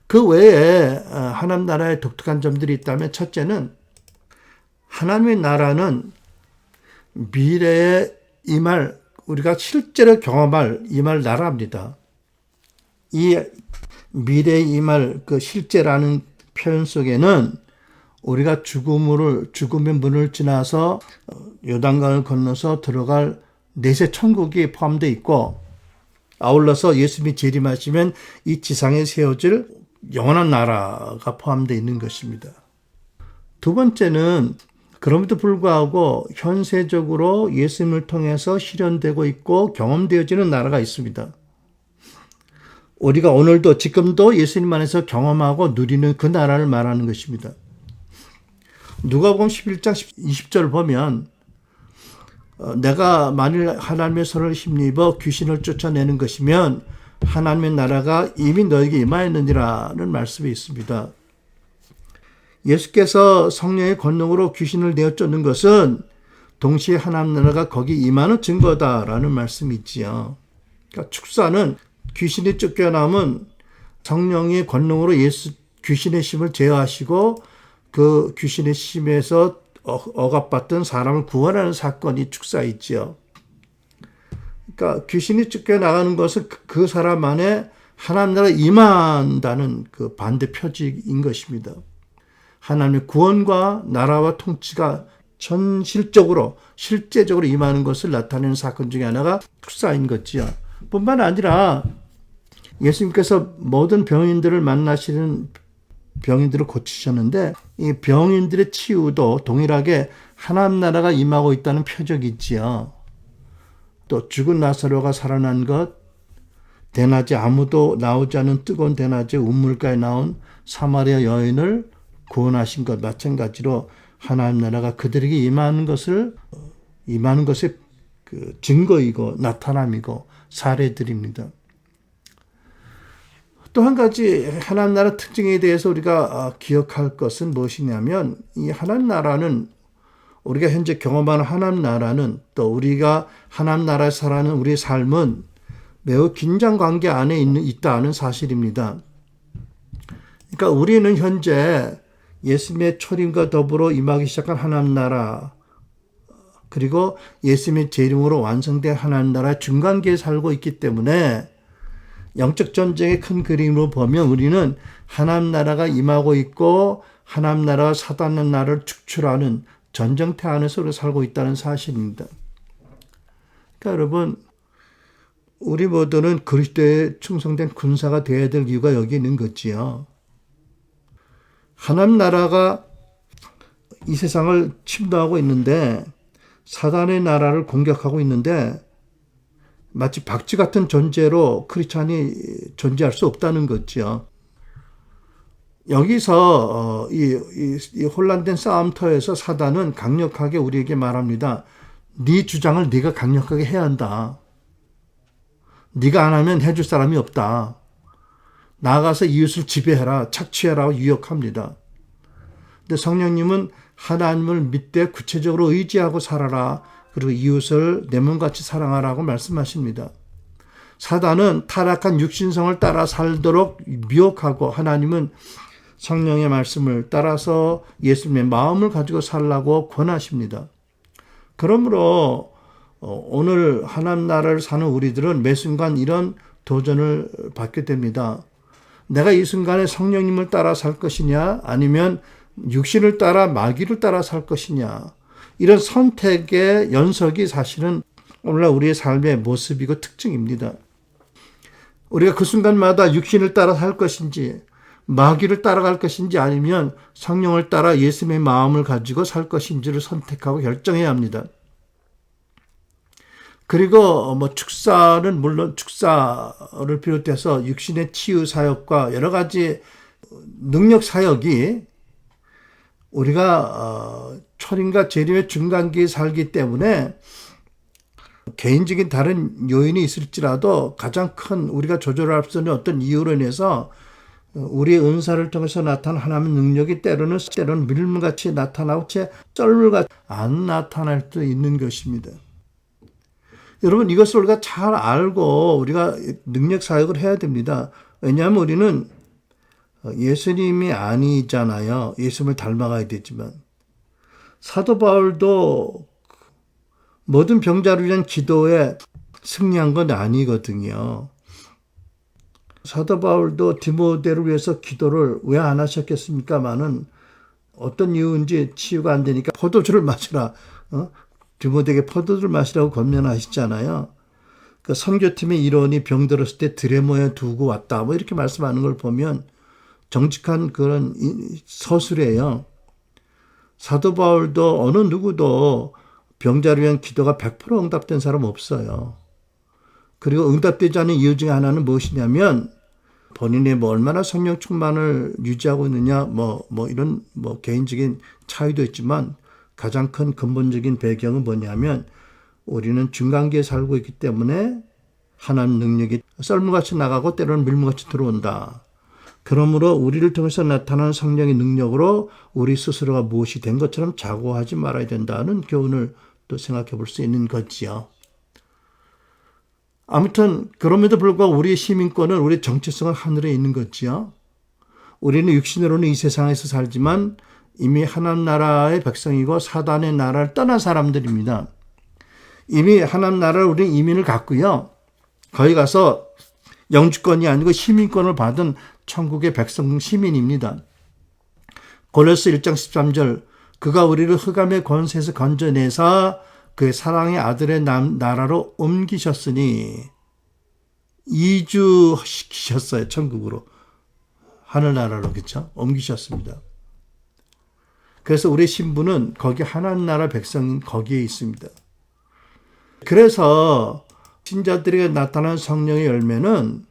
그 외에 하나님 나라의 독특한 점들이 있다면, 첫째는 하나님의 나라는 미래에 임할, 우리가 실제로 경험할 임할 나라입니다. 이 미래에 임할 그 실제라는 표현 속에는 우리가 죽음의 문을 지나서 요단강을 건너서 들어갈 내세 천국이 포함되어 있고, 아울러서 예수님이 재림하시면 이 지상에 세워질 영원한 나라가 포함되어 있는 것입니다. 두 번째는 그럼에도 불구하고 현세적으로 예수님을 통해서 실현되고 있고 경험되어지는 나라가 있습니다. 우리가 오늘도 지금도 예수님 안에서 경험하고 누리는 그 나라를 말하는 것입니다. 누가복음 11장 20절 보면 내가 만일 하나님의 손을 힘입어 귀신을 쫓아내는 것이면 하나님의 나라가 이미 너에게 임하였느니라는 말씀이 있습니다. 예수께서 성령의 권능으로 귀신을 내어 쫓는 것은 동시에 하나님 나라가 거기 임하는 증거다라는 말씀이 있지요. 그러니까 축사는 귀신이 쫓겨나면 성령의 권능으로 귀신의 심을 제어하시고 그 귀신의 심에서 억압받던 사람을 구원하는 사건이 축사있지요. 그러니까 귀신이 쫓겨나가는 것은 그 사람 안에 하나님 나라가 임한다는 그 반대 표직인 것입니다. 하나님의 구원과 나라와 통치가 실제적으로 임하는 것을 나타내는 사건 중에 하나가 축사인 것이요. 뿐만 아니라 예수님께서 모든 병인들을 만나시는 병인들을 고치셨는데 이 병인들의 치유도 동일하게 하나님 나라가 임하고 있다는 표적이지요. 또 죽은 나사로가 살아난 것, 대낮에 아무도 나오지 않은 뜨거운 대낮에 우물가에 나온 사마리아 여인을 구원하신 것 마찬가지로 하나님 나라가 그들에게 임하는 것의 그 증거이고 나타남이고 사례들입니다. 또 한 가지 하나님 나라 특징에 대해서 우리가 기억할 것은 무엇이냐면 이 하나님 나라는 우리가 현재 경험하는 하나님 나라는 또 우리가 하나님 나라에 살아가는 우리의 삶은 매우 긴장 관계 안에 있다는 사실입니다. 그러니까 우리는 현재 예수님의 초림과 더불어 임하기 시작한 하나님 나라 그리고 예수님의 재림으로 완성된 하나님 나라의 중간계에 살고 있기 때문에 영적 전쟁의 큰 그림으로 보면 우리는 하나님 나라가 임하고 있고 하나님 나라가 사단의 나라를 축출하는 전쟁터 안에서 우리가 살고 있다는 사실입니다. 그러니까 여러분 우리 모두는 그리스도에 충성된 군사가 되어야 될 이유가 여기 있는 거지요. 하나님 나라가 이 세상을 침노하고 있는데 사단의 나라를 공격하고 있는데 마치 박쥐 같은 존재로 크리스찬이 존재할 수 없다는 거죠. 여기서 이 혼란된 싸움터에서 사단은 강력하게 우리에게 말합니다. 네 주장을 네가 강력하게 해야 한다. 네가 안 하면 해줄 사람이 없다. 나아가서 이웃을 지배해라, 착취해라 유혹합니다. 근데 성령님은 하나님을 믿되 구체적으로 의지하고 살아라. 그리고 이웃을 내 몸같이 사랑하라고 말씀하십니다. 사단은 타락한 육신성을 따라 살도록 미혹하고 하나님은 성령의 말씀을 따라서 예수님의 마음을 가지고 살라고 권하십니다. 그러므로 오늘 하나님 나라를 사는 우리들은 매 순간 이런 도전을 받게 됩니다. 내가 이 순간에 성령님을 따라 살 것이냐 아니면 육신을 따라 마귀를 따라 살 것이냐 이런 선택의 연속이 사실은 오늘날 우리의 삶의 모습이고 특징입니다. 우리가 그 순간마다 육신을 따라 살 것인지 마귀를 따라갈 것인지 아니면 성령을 따라 예수님의 마음을 가지고 살 것인지를 선택하고 결정해야 합니다. 그리고 뭐 축사는 물론 축사를 비롯해서 육신의 치유 사역과 여러 가지 능력 사역이 우리가 초림과 재림의 중간기에 살기 때문에 개인적인 다른 요인이 있을지라도 가장 큰 우리가 조절할 수 있는 어떤 이유로 인해서 우리의 은사를 통해서 나타난 하나님의 능력이 때로는 밀물같이 나타나고 썰물같이 안 나타날 수도 있는 것입니다. 여러분, 이것을 우리가 잘 알고 우리가 능력 사역을 해야 됩니다. 왜냐하면 우리는 예수님이 아니잖아요. 예수님을 닮아가야 되지만. 사도 바울도 모든 병자를 위한 기도에 승리한 건 아니거든요. 사도 바울도 디모데를 위해서 기도를 왜 안 하셨겠습니까마는 어떤 이유인지 치유가 안 되니까 포도주를 마시라. 디모데에게 포도주를 마시라고 권면하시잖아요. 그 선교팀의 일원이 병들었을 때 들에 모여 두고 왔다. 뭐 이렇게 말씀하는 걸 보면 정직한 그런 서술이에요. 사도 바울도 어느 누구도 병자를 위한 기도가 100% 응답된 사람 없어요. 그리고 응답되지 않은 이유 중에 하나는 무엇이냐면 본인이 뭐 얼마나 성령 충만을 유지하고 있느냐 뭐 이런 개인적인 차이도 있지만 가장 큰 근본적인 배경은 뭐냐면 우리는 중간기에 살고 있기 때문에 하나님 능력이 썰물같이 나가고 때로는 밀물같이 들어온다. 그러므로 우리를 통해서 나타나는 성령의 능력으로 우리 스스로가 무엇이 된 것처럼 자고하지 말아야 된다는 교훈을 또 생각해 볼 수 있는 거지요. 아무튼 그럼에도 불구하고 우리의 시민권은 우리의 정체성은 하늘에 있는 거지요. 우리는 육신으로는 이 세상에서 살지만 이미 하나님 나라의 백성이고 사단의 나라를 떠난 사람들입니다. 이미 하나님 나라를 우리는 이민을 갔고요. 거기 가서 영주권이 아니고 시민권을 받은 천국의 백성 시민입니다. 골로새 1장 13절 그가 우리를 흑암의 권세에서 건져내사 그의 사랑의 아들의 나라로 옮기셨으니 이주시키셨어요. 천국으로. 하늘나라로 그렇죠? 옮기셨습니다. 그래서 우리의 신분은 거기 하나님 나라 백성인 거기에 있습니다. 그래서 신자들에게 나타난 성령의 열매는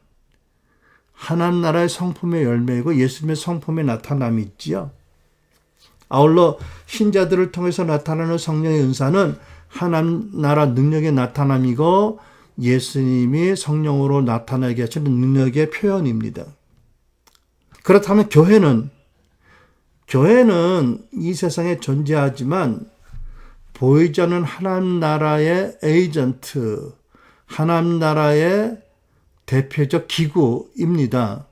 하나님 나라의 성품의 열매이고 예수님의 성품의 나타남이 있지요. 아울러 신자들을 통해서 나타나는 성령의 은사는 하나님 나라 능력의 나타남이고 예수님이 성령으로 나타나게 하시는 능력의 표현입니다. 그렇다면 교회는 이 세상에 존재하지만 보이지 않는 하나님 나라의 에이전트, 하나님 나라의 대표적 기구입니다.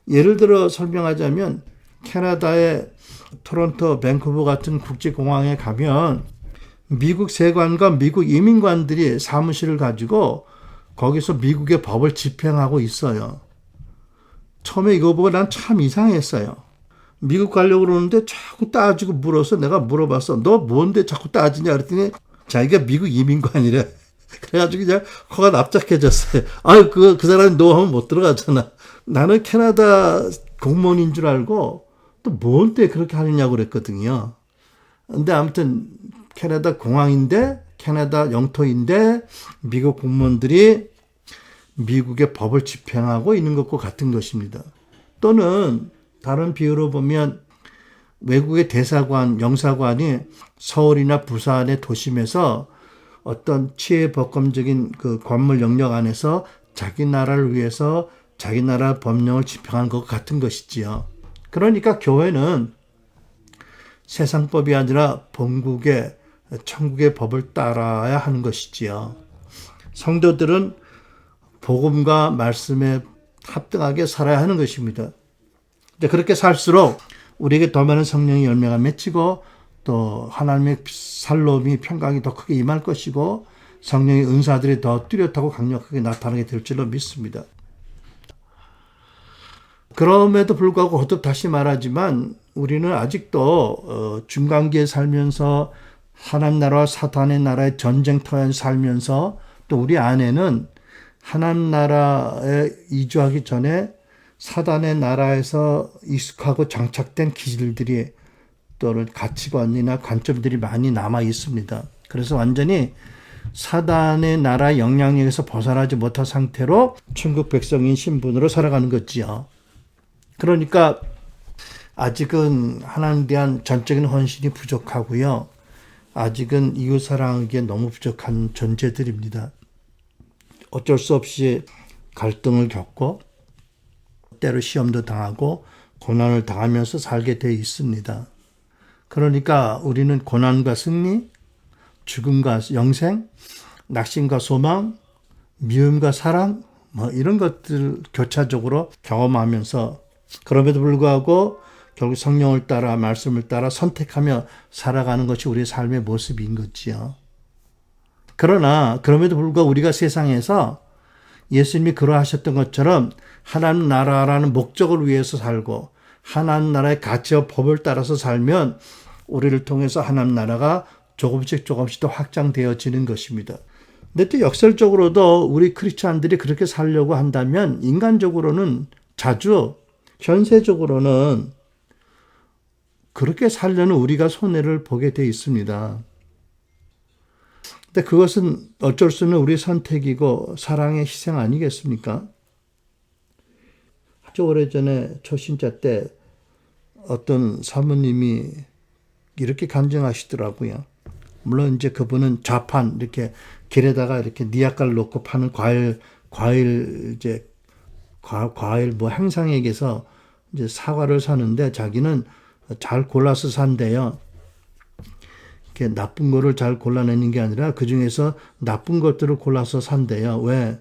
예를 들어 설명하자면 캐나다의 토론토, 밴쿠버 같은 국제공항에 가면 미국 세관과 미국 이민관들이 사무실을 가지고 거기서 미국의 법을 집행하고 있어요. 처음에 이거 보고 난 참 이상했어요. 미국 가려고 그러는데 자꾸 따지고 물어서 내가 물어봤어. 너 뭔데 자꾸 따지냐 그랬더니 자기가 미국 이민관이래. 그래가지고 그냥 코가 납작해졌어요. 아유, 그 사람이 너 하면 못 들어가잖아. 나는 캐나다 공무원인 줄 알고 또 뭔데 그렇게 하느냐고 그랬거든요. 근데 아무튼 캐나다 공항인데, 캐나다 영토인데, 미국 공무원들이 미국의 법을 집행하고 있는 것과 같은 것입니다. 또는 다른 비유로 보면 외국의 대사관, 영사관이 서울이나 부산의 도심에서 어떤 치해법검적인 그 관물 영역 안에서 자기 나라를 위해서 자기 나라 법령을 집행하는 것과 같은 것이지요. 그러니까 교회는 세상법이 아니라 본국의 천국의 법을 따라야 하는 것이지요. 성도들은 복음과 말씀에 합당하게 살아야 하는 것입니다. 그렇게 살수록 우리에게 더 많은 성령의 열매가 맺히고 또 하나님의 살로움이 평강이 더 크게 임할 것이고 성령의 은사들이 더 뚜렷하고 강력하게 나타나게 될 줄로 믿습니다. 그럼에도 불구하고 거듭 다시 말하지만 우리는 아직도 중간기에 살면서 하나님 나라와 사탄의 나라의 전쟁터에 살면서 또 우리 안에는 하나님 나라에 이주하기 전에 사단의 나라에서 익숙하고 장착된 기질들이 또는 가치관이나 관점들이 많이 남아 있습니다. 그래서 완전히 사단의 나라 영향력에서 벗어나지 못한 상태로 천국 백성인 신분으로 살아가는 거지요. 그러니까 아직은 하나님에 대한 전적인 헌신이 부족하고요. 아직은 이웃 사랑하기에 너무 부족한 존재들입니다. 어쩔 수 없이 갈등을 겪고 때로 시험도 당하고 고난을 당하면서 살게 되어 있습니다. 그러니까 우리는 고난과 승리, 죽음과 영생, 낙심과 소망, 미움과 사랑 이런 것들 교차적으로 경험하면서 그럼에도 불구하고 결국 성령을 따라 말씀을 따라 선택하며 살아가는 것이 우리의 삶의 모습인 거지요. 그러나 그럼에도 불구하고 우리가 세상에서 예수님이 그러하셨던 것처럼 하나님 나라라는 목적을 위해서 살고 하나님 나라의 가치와 법을 따라서 살면 우리를 통해서 하나님 나라가 조금씩 더 확장되어지는 것입니다. 근데 또 역설적으로도 우리 크리스찬들이 그렇게 살려고 한다면 인간적으로는 자주 현세적으로는 그렇게 살려는 우리가 손해를 보게 돼 있습니다. 근데 그것은 어쩔 수 없는 우리 선택이고 사랑의 희생 아니겠습니까? 아주 오래전에 초신자 때 어떤 사모님이 이렇게 간증하시더라고요. 물론 이제 그분은 좌판 이렇게 길에다가 이렇게 니아까를 놓고 파는 과일 뭐 행상에게서 이제 사과를 사는데 자기는 잘 골라서 산대요. 이렇게 나쁜 거를 잘 골라내는 게 아니라 그 중에서 나쁜 것들을 골라서 산대요. 왜?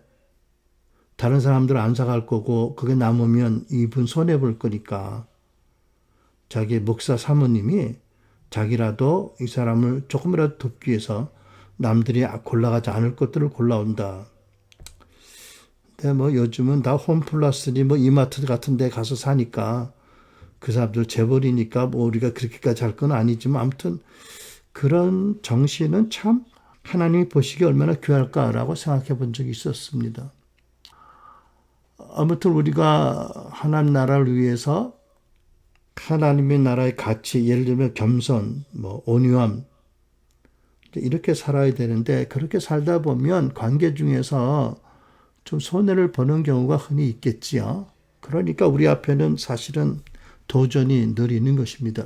다른 사람들은 안 사갈 거고 그게 남으면 이분 손해 볼 거니까. 자기 목사 사모님이 자기라도 이 사람을 조금이라도 돕기 위해서 남들이 골라가지 않을 것들을 골라온다. 근데 뭐 요즘은 다 홈플러스니 뭐 이마트 같은 데 가서 사니까 그 사람들 재벌이니까 뭐 우리가 그렇게까지 할 건 아니지만 아무튼 그런 정신은 참 하나님이 보시기에 얼마나 귀할까라고 생각해 본 적이 있었습니다. 아무튼 우리가 하나님 나라를 위해서 하나님의 나라의 가치, 예를 들면 겸손, 온유함 이렇게 살아야 되는데 그렇게 살다 보면 관계 중에서 좀 손해를 보는 경우가 흔히 있겠지요. 그러니까 우리 앞에는 사실은 도전이 늘 있는 것입니다.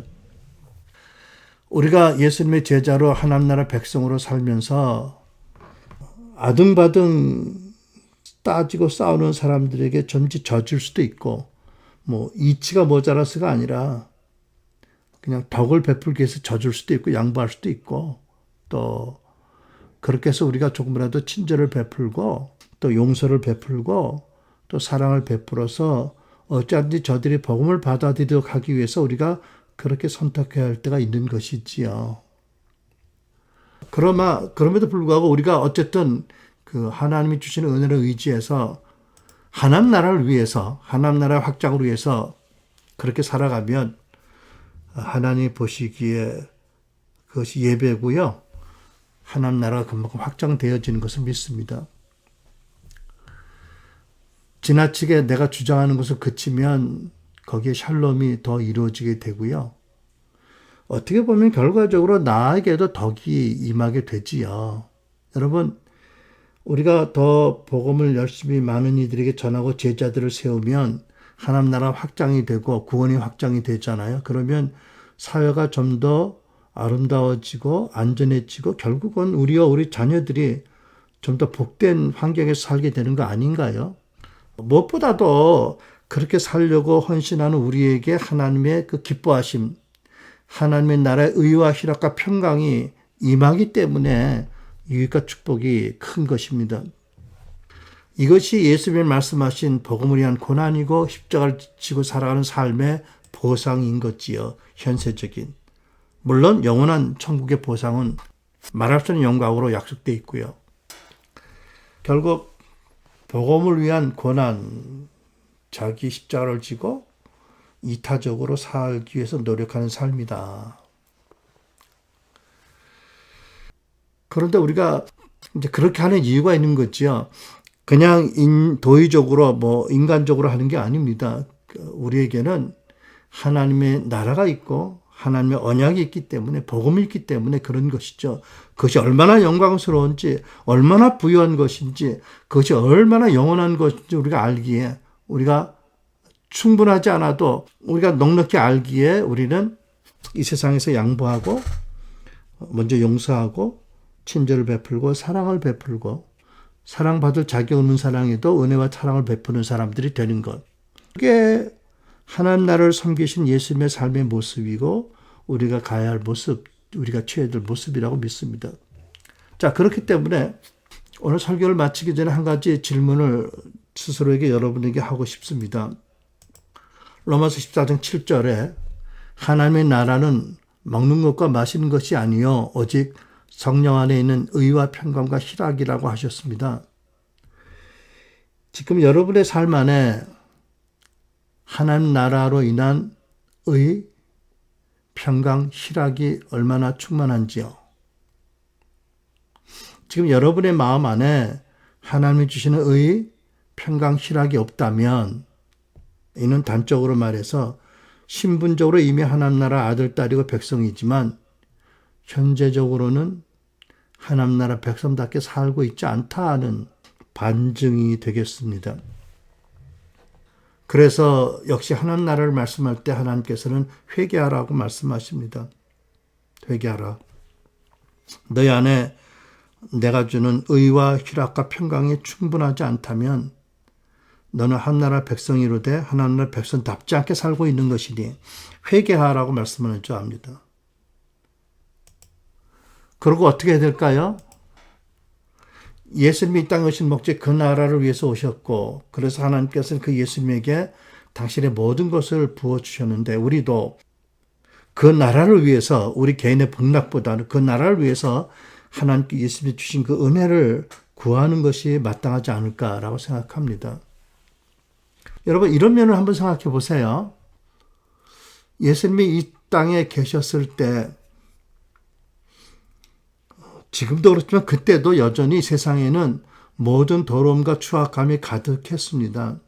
우리가 예수님의 제자로 하나님 나라 백성으로 살면서 아등바등 따지고 싸우는 사람들에게 점지 져줄 수도 있고 이치가 모자라서가 아니라 그냥 덕을 베풀기 위해서 져줄 수도 있고 양보할 수도 있고 또 그렇게 해서 우리가 조금이라도 친절을 베풀고 또 용서를 베풀고 또 사랑을 베풀어서 어찌하든지 저들이 복음을 받아들이도록 하기 위해서 우리가 그렇게 선택해야 할 때가 있는 것이지요. 그럼에도 불구하고 우리가 어쨌든 그 하나님이 주시는 은혜를 의지해서 하나님 나라를 위해서 하나님 나라 확장을 위해서 그렇게 살아가면 하나님이 보시기에 그것이 예배고요. 하나님 나라가 금방 확장되어지는 것을 믿습니다. 지나치게 내가 주장하는 것을 그치면 거기에 샬롬이 더 이루어지게 되고요. 어떻게 보면 결과적으로 나에게도 덕이 임하게 되지요. 여러분, 우리가 더 복음을 열심히 많은 이들에게 전하고 제자들을 세우면 하나님 나라 확장이 되고 구원이 확장이 되잖아요. 그러면 사회가 좀 더 아름다워지고 안전해지고 결국은 우리와 우리 자녀들이 좀 더 복된 환경에서 살게 되는 거 아닌가요? 무엇보다도 그렇게 살려고 헌신하는 우리에게 하나님의 그 기뻐하심, 하나님의 나라의 의와 희락과 평강이 임하기 때문에 유익과 축복이 큰 것입니다. 이것이 예수님이 말씀하신 복음을 위한 고난이고 십자가를 지고 살아가는 삶의 보상인 것지요. 현세적인. 물론 영원한 천국의 보상은 말할 수 없는 영광으로 약속되어 있고요. 결국 복음을 위한 고난, 자기 십자가를 지고 이타적으로 살기 위해서 노력하는 삶이다. 그런데 우리가 이제 그렇게 하는 이유가 있는 거지요. 그냥 도의적으로 인간적으로 하는 게 아닙니다. 우리에게는 하나님의 나라가 있고 하나님의 언약이 있기 때문에, 복음이 있기 때문에 그런 것이죠. 그것이 얼마나 영광스러운지, 얼마나 부유한 것인지, 그것이 얼마나 영원한 것인지 우리가 알기에, 우리가 충분하지 않아도 우리가 넉넉히 알기에 우리는 이 세상에서 양보하고, 먼저 용서하고, 친절을 베풀고, 사랑을 베풀고, 사랑받을 자격 없는 사랑에도 은혜와 사랑을 베푸는 사람들이 되는 것. 그게 하나님 나라를 섬기신 예수님의 삶의 모습이고 우리가 가야 할 모습, 우리가 취해야 될 모습이라고 믿습니다. 자, 그렇기 때문에 오늘 설교를 마치기 전에 한 가지 질문을 스스로에게 여러분에게 하고 싶습니다. 로마서 14장 7절에 하나님의 나라는 먹는 것과 마시는 것이 아니요 오직 성령 안에 있는 의와 평강과 희락이라고 하셨습니다. 지금 여러분의 삶 안에 하나님 나라로 인한 의, 평강, 희락이 얼마나 충만한지요. 지금 여러분의 마음 안에 하나님이 주시는 의, 평강, 희락이 없다면 이는 단적으로 말해서 신분적으로 이미 하나님 나라 아들, 딸이고 백성이지만 현재적으로는 하나님 나라 백성답게 살고 있지 않다는 반증이 되겠습니다. 그래서 역시 하나님 나라를 말씀할 때 하나님께서는 회개하라고 말씀하십니다. 회개하라. 너희 안에 내가 주는 의와 희락과 평강이 충분하지 않다면 너는 하나님 백성이로되 하나님 나라 백성답지 않게 살고 있는 것이니 회개하라고 말씀을 해줘야 합니다. 그리고 어떻게 해야 될까요? 예수님이 이 땅에 오신 목적 그 나라를 위해서 오셨고 그래서 하나님께서는 그 예수님에게 당신의 모든 것을 부어주셨는데 우리도 그 나라를 위해서 우리 개인의 복락보다는 그 나라를 위해서 하나님께 예수님이 주신 그 은혜를 구하는 것이 마땅하지 않을까라고 생각합니다. 여러분 이런 면을 한번 생각해 보세요. 예수님이 이 땅에 계셨을 때 지금도 그렇지만 그때도 여전히 세상에는 모든 더러움과 추악함이 가득했습니다.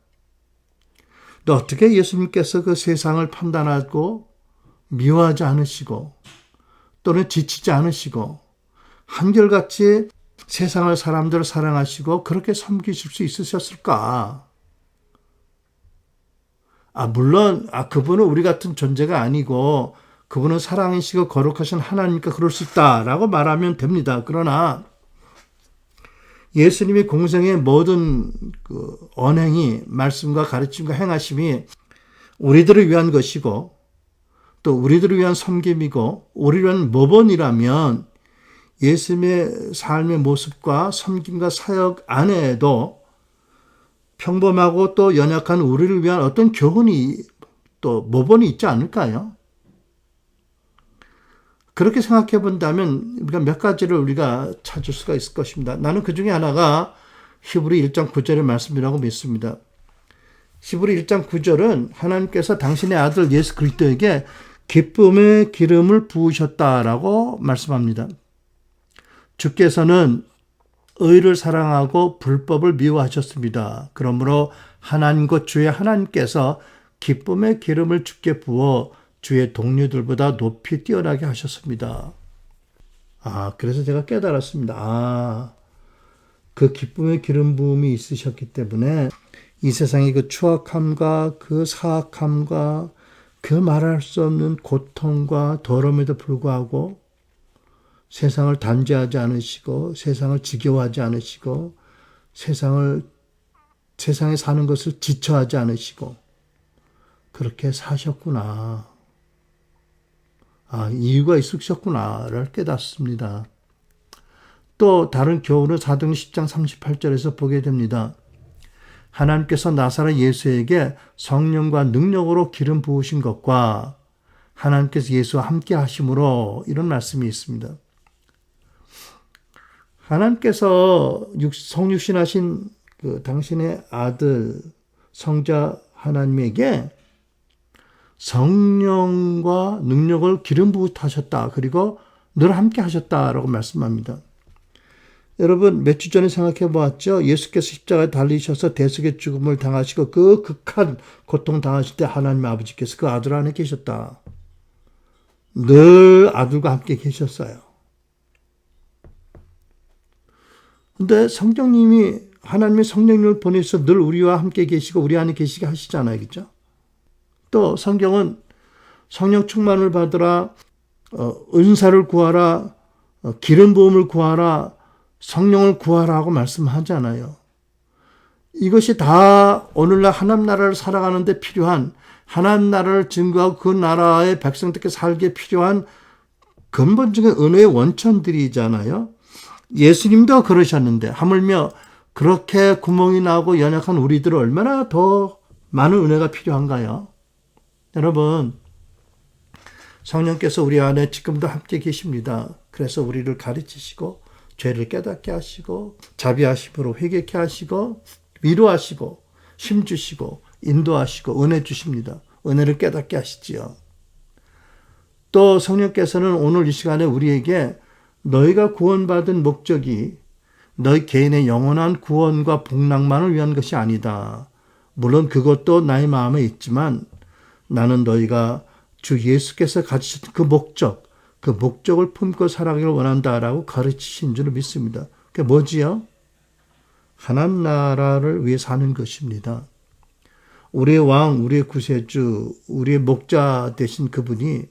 또 어떻게 예수님께서 그 세상을 판단하고 미워하지 않으시고 또는 지치지 않으시고 한결같이 세상을 사람들을 사랑하시고 그렇게 섬기실 수 있으셨을까? 물론 그분은 우리 같은 존재가 아니고 그분은 사랑이시고 거룩하신 하나님이니까 그럴 수 있다라고 말하면 됩니다. 그러나 예수님이 공생의 모든 그 언행이 말씀과 가르침과 행하심이 우리들을 위한 것이고 또 우리들을 위한 섬김이고 우리를 위한 모범이라면 예수님의 삶의 모습과 섬김과 사역 안에도 평범하고 또 연약한 우리를 위한 어떤 교훈이 또 모범이 있지 않을까요? 그렇게 생각해 본다면 우리가 몇 가지를 우리가 찾을 수가 있을 것입니다. 나는 그 중에 하나가 히브리 1장 9절의 말씀이라고 믿습니다. 히브리 1장 9절은 하나님께서 당신의 아들 예수 그리스도에게 기쁨의 기름을 부으셨다라고 말씀합니다. 주께서는 의를 사랑하고 불법을 미워하셨습니다. 그러므로 하나님 곧 주의 하나님께서 기쁨의 기름을 주께 부어 주의 동료들보다 높이 뛰어나게 하셨습니다. 그래서 제가 깨달았습니다. 그 기쁨의 기름 부음이 있으셨기 때문에 이 세상의 그 추악함과 그 사악함과 그 말할 수 없는 고통과 더러움에도 불구하고 세상을 단죄하지 않으시고 세상을 지겨워하지 않으시고 세상에 사는 것을 지쳐하지 않으시고 그렇게 사셨구나. 이유가 있으셨구나를 깨닫습니다. 또 다른 교훈은 사도행 10장 38절에서 보게 됩니다. 하나님께서 나사렛 예수에게 성령과 능력으로 기름 부으신 것과 하나님께서 예수와 함께 하심으로 이런 말씀이 있습니다. 하나님께서 성육신하신 그 당신의 아들 성자 하나님에게 성령과 능력을 기름 부으셨다. 그리고 늘 함께 하셨다라고 말씀합니다. 여러분 몇 주 전에 생각해 보았죠. 예수께서 십자가에 달리셔서 대속의 죽음을 당하시고 그 극한 고통 당하실 때 하나님 아버지께서 그 아들 안에 계셨다. 늘 아들과 함께 계셨어요. 근데 성령님이 하나님의 성령님을 보내서 늘 우리와 함께 계시고 우리 안에 계시게 하시잖아요. 그죠? 또 성경은 성령 충만을 받으라, 은사를 구하라, 기름 부음을 구하라, 성령을 구하라 하고 말씀하잖아요. 이것이 다 오늘날 하나님 나라를 살아가는데 필요한, 하나님 나라를 증거하고 그 나라의 백성들께 살기에 필요한 근본적인 은혜의 원천들이잖아요. 예수님도 그러셨는데 하물며 그렇게 구멍이 나고 연약한 우리들은 얼마나 더 많은 은혜가 필요한가요? 여러분, 성령께서 우리 안에 지금도 함께 계십니다. 그래서 우리를 가르치시고 죄를 깨닫게 하시고 자비하심으로 회개케 하시고 위로하시고 힘주시고 인도하시고 은혜 주십니다. 은혜를 깨닫게 하시지요. 또 성령께서는 오늘 이 시간에 우리에게 너희가 구원받은 목적이 너희 개인의 영원한 구원과 복락만을 위한 것이 아니다. 물론 그것도 나의 마음에 있지만 나는 너희가 주 예수께서 가지신 그 목적을 품고 살아가기를 원한다라고 가르치신 줄 믿습니다. 그게 뭐지요? 하나님 나라를 위해 사는 것입니다. 우리의 왕, 우리의 구세주, 우리의 목자 되신 그분이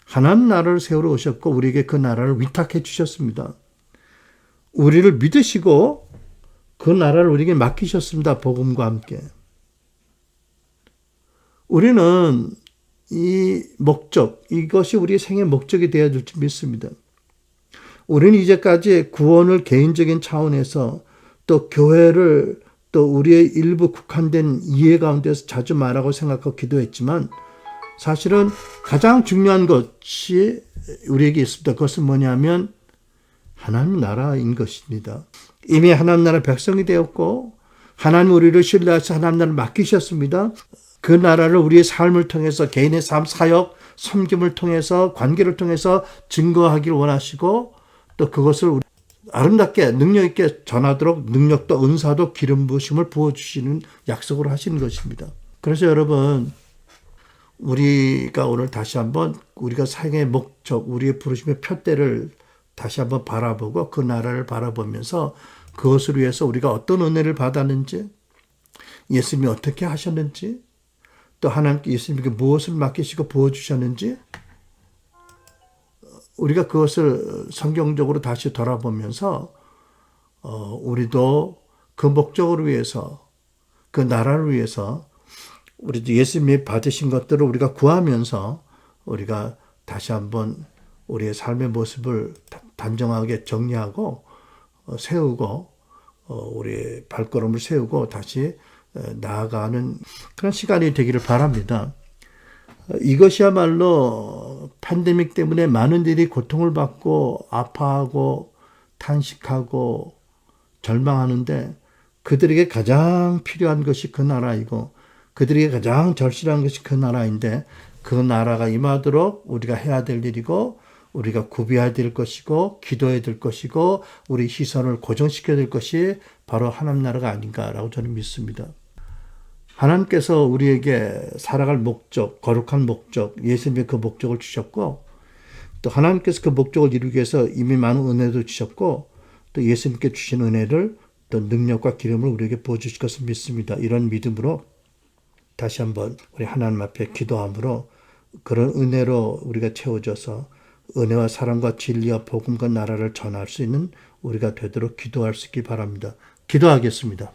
하나님 나라를 세우러 오셨고 우리에게 그 나라를 위탁해 주셨습니다. 우리를 믿으시고 그 나라를 우리에게 맡기셨습니다. 복음과 함께. 우리는 이 목적, 이것이 우리의 생의 목적이 되어야 될 줄 믿습니다. 우리는 이제까지 구원을 개인적인 차원에서 또 교회를 또 우리의 일부 국한된 이해 가운데서 자주 말하고 생각하고 기도했지만 사실은 가장 중요한 것이 우리에게 있습니다. 그것은 뭐냐면 하나님 나라인 것입니다. 이미 하나님 나라 백성이 되었고 하나님 우리를 신뢰하셔서 하나님 나라를 맡기셨습니다. 그 나라를 우리의 삶을 통해서 개인의 삶, 사역, 섬김을 통해서 관계를 통해서 증거하기를 원하시고 또 그것을 아름답게 능력 있게 전하도록 능력도 은사도 기름 부으심을 부어주시는 약속을 하시는 것입니다. 그래서 여러분 우리가 오늘 다시 한번 우리가 사역의 목적, 우리의 부르심의 표대를 다시 한번 바라보고 그 나라를 바라보면서 그것을 위해서 우리가 어떤 은혜를 받았는지 예수님이 어떻게 하셨는지 또 하나님께 예수님께 무엇을 맡기시고 부어주셨는지 우리가 그것을 성경적으로 다시 돌아보면서 우리도 그 목적을 위해서 그 나라를 위해서 우리도 예수님이 받으신 것들을 우리가 구하면서 우리가 다시 한번 우리의 삶의 모습을 단정하게 정리하고 세우고 우리의 발걸음을 세우고 다시 나아가는 그런 시간이 되기를 바랍니다. 이것이야말로 팬데믹 때문에 많은 일이 고통을 받고 아파하고 탄식하고 절망하는데 그들에게 가장 필요한 것이 그 나라이고 그들에게 가장 절실한 것이 그 나라인데 그 나라가 임하도록 우리가 해야 될 일이고 우리가 구비해야 될 것이고 기도해야 될 것이고 우리 시선을 고정시켜야 될 것이 바로 하나님 나라가 아닌가라고 저는 믿습니다. 하나님께서 우리에게 살아갈 목적, 거룩한 목적, 예수님의 그 목적을 주셨고 또 하나님께서 그 목적을 이루기 위해서 이미 많은 은혜도 주셨고 또 예수님께 주신 은혜를 또 능력과 기름을 우리에게 부어주실 것을 믿습니다. 이런 믿음으로 다시 한번 우리 하나님 앞에 기도함으로 그런 은혜로 우리가 채워져서 은혜와 사랑과 진리와 복음과 나라를 전할 수 있는 우리가 되도록 기도할 수 있기 바랍니다. 기도하겠습니다.